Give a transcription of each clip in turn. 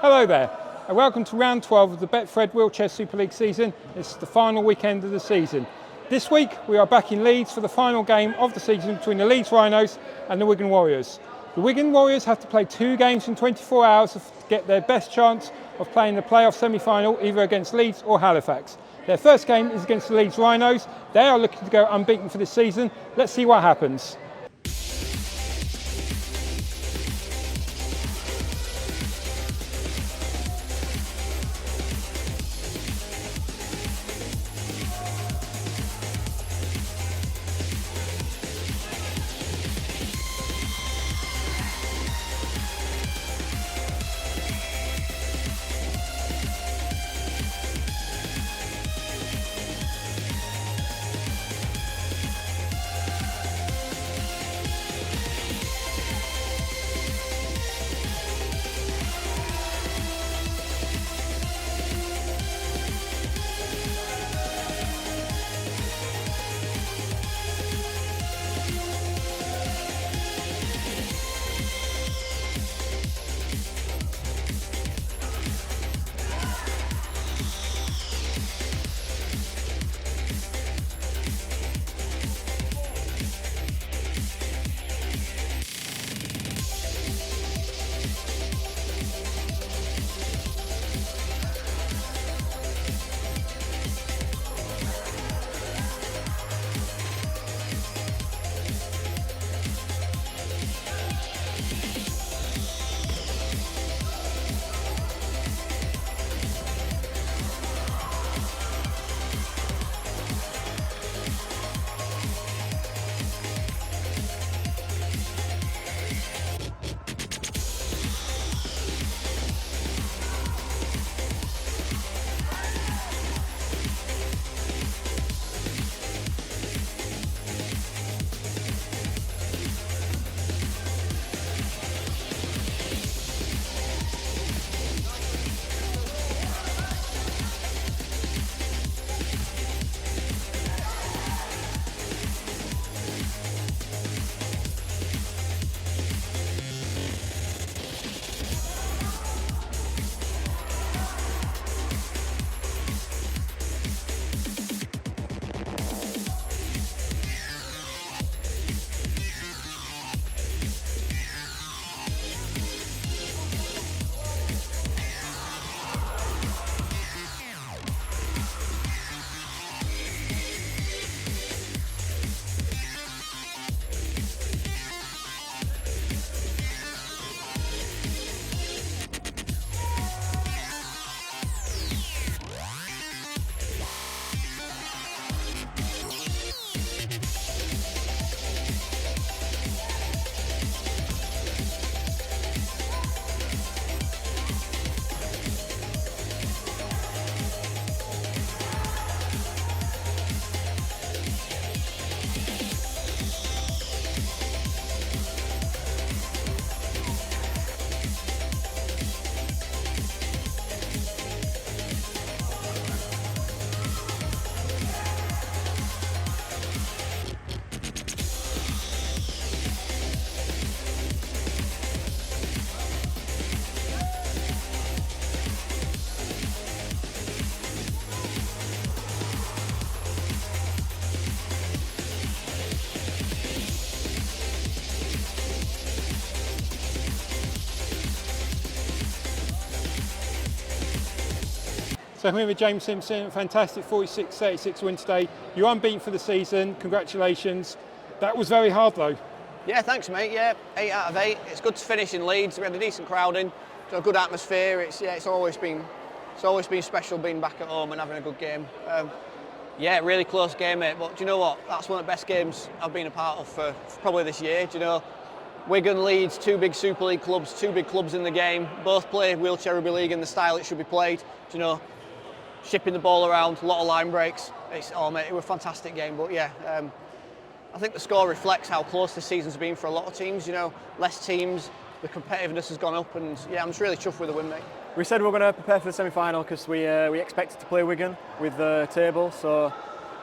Hello there, and welcome to round 12 of the Betfred Wheelchair Super League season. It's the final weekend of the season. This week we are back in Leeds for the final game of the season between the Leeds Rhinos and the Wigan Warriors. The Wigan Warriors have to play 2 games in 24 hours to get their best chance of playing the playoff semi-final either against Leeds or Halifax. Their first game is against the Leeds Rhinos. They are looking to go unbeaten for this season. Let's see what happens. So I'm here with James Simpson, fantastic 46-36 win today. You're unbeaten for the season, congratulations. That was very hard though. Yeah, thanks mate, yeah, 8 out of 8. It's good to finish in Leeds, we had a decent crowd in, so a good atmosphere. It's always been special being back at home and having a good game. Yeah, really close game mate, but do you know what? That's one of the best games I've been a part of for probably this year. Do you know, Wigan, Leeds, 2 big Super League clubs, 2 big clubs in the game, both play Wheelchair Rugby League in the style it should be played. Do you know, shipping the ball around, a lot of line breaks. Mate, it was a fantastic game, but yeah, I think the score reflects how close this season's been for a lot of teams. You know, less teams, the competitiveness has gone up, and yeah, I'm just really chuffed with the win, mate. We said we were going to prepare for the semi-final because we expected to play Wigan with the table, so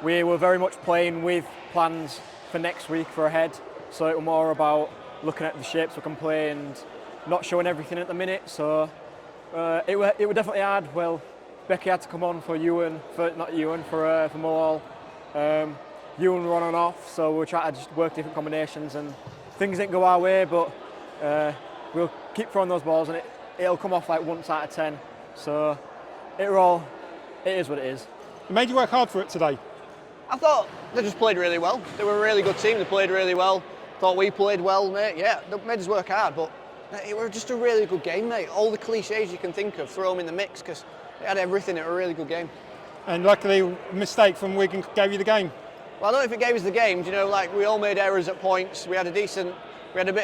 we were very much playing with plans for next week for ahead. So it was more about looking at the shapes we can play and not showing everything at the minute. So It were definitely hard. Well, Becky had to come on for Moal. Ewan were on and off, so we tried to just work different combinations, and things didn't go our way. But we'll keep throwing those balls, and it'll come off like once out of 10. So it is what it is. It made you work hard for it today. I thought they just played really well. They were a really good team. They played really well. Thought we played well, mate. Yeah, they made us work hard, but it was just a really good game, mate. All the cliches you can think of, throw them in the mix, because they had everything. It was a really good game. And luckily, a mistake from Wigan gave you the game. Well, I don't know if it gave us the game. You know, like we all made errors at points. We had a bit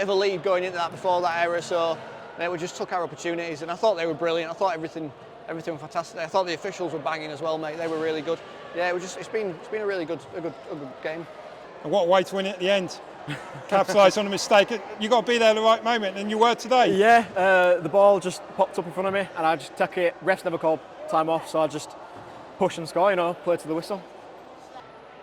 of a lead going into that before that error, so mate, we just took our opportunities. And I thought they were brilliant. I thought everything was fantastic. I thought the officials were banging as well, mate. They were really good. Yeah, it's been a really good game. And what a way to win it at the end. Capitalise on a mistake. You got to be there at the right moment, and you were today. Yeah, the ball just popped up in front of me, and I just took it. Refs never called time off, so I just push and score. Play to the whistle.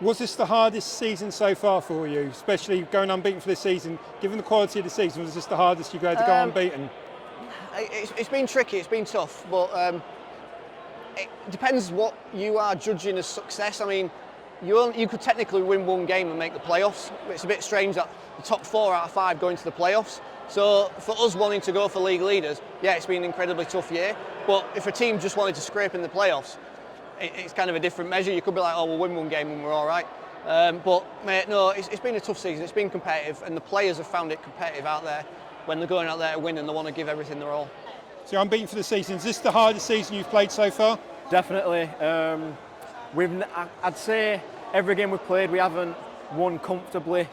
Was this the hardest season so far for you, especially going unbeaten for this season? Given the quality of the season, was this the hardest you've had to go unbeaten? It's been tricky. It's been tough, but it depends what you are judging as success. I mean, you could technically win one game and make the playoffs. It's a bit strange that the top 4 out of 5 go into the playoffs. So for us wanting to go for league leaders, yeah, it's been an incredibly tough year. But if a team just wanted to scrape in the playoffs, it's kind of a different measure. You could be like, oh, we'll win one game and we're all right. But mate, no, it's been a tough season. It's been competitive, and the players have found it competitive out there when they're going out there to win and they want to give everything their all. So you're unbeaten for the season. Is this the hardest season you've played so far? Definitely. I'd say every game we've played, we haven't won comfortably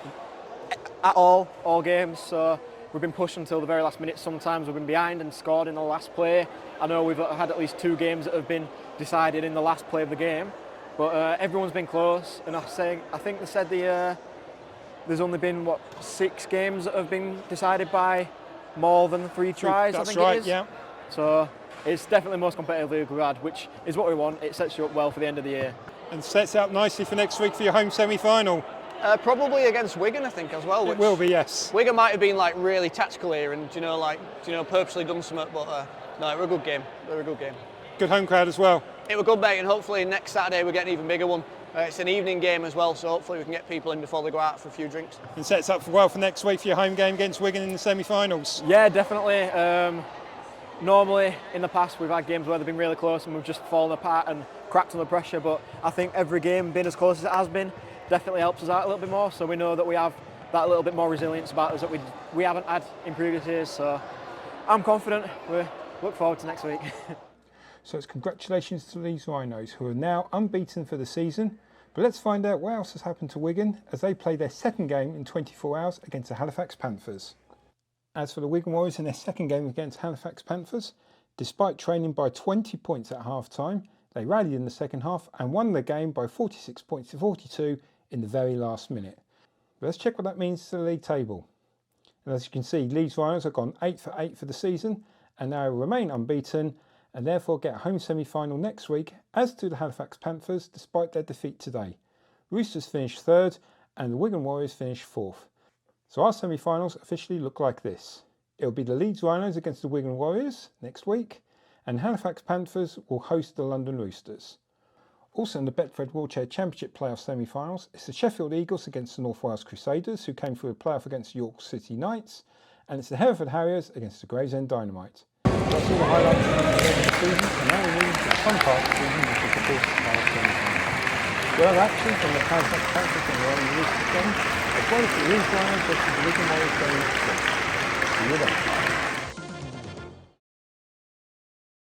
at all games. So we've been pushed until the very last minute. Sometimes we've been behind and scored in the last play. I know we've had at least 2 games that have been decided in the last play of the game, but everyone's been close. And I think they said there's only been 6 games that have been decided by more than 3 tries. That's I think right, it is. yeah. So it's definitely the most competitive league we've had, which is what we want. It sets you up well for the end of the year. And sets up nicely for next week for your home semi-final. Probably against Wigan, I think, as well. It will be, yes. Wigan might have been like really tactical here and purposely done something, but no, it was a good game. It was a good game. Good home crowd as well. It was good, mate, and hopefully next Saturday we're getting an even bigger one. It's an evening game as well, so hopefully we can get people in before they go out for a few drinks. And sets up well for next week for your home game against Wigan in the semi-finals. Yeah, definitely. Normally, in the past, we've had games where they've been really close and we've just fallen apart and cracked under pressure, but I think every game being as close as it has been definitely helps us out a little bit more, so we know that we have that little bit more resilience about us that we haven't had in previous years, so I'm confident. We look forward to next week. So it's congratulations to Leeds Rhinos, who are now unbeaten for the season. But let's find out what else has happened to Wigan as they play their second game in 24 hours against the Halifax Panthers. As for the Wigan Warriors in their second game against Halifax Panthers, despite trailing by 20 points at half-time, they rallied in the second half and won the game by 46 points to 42 in the very last minute. But let's check what that means to the league table. And as you can see, Leeds Rhinos have gone 8 for 8 for the season and now remain unbeaten and therefore get a home semi-final next week, as do the Halifax Panthers despite their defeat today. Roosters finished 3rd and the Wigan Warriors finished 4th. So our semi-finals officially look like this. It'll be the Leeds Rhinos against the Wigan Warriors next week, and Halifax Panthers will host the London Roosters. Also in the Betfred Wheelchair Championship playoff semi-finals, it's the Sheffield Eagles against the North Wales Crusaders, who came through a playoff against York City Knights, and it's the Hereford Harriers against the Gravesend Dynamite. That's all the highlights from the regular season, and now we move to the fun part of the season, which is the fourth playoff semi-finals. We'll have action from the Halifax Panthers and the London Roosters game, as well as the Leeds Rhinos versus the Wigan Warriors game next week.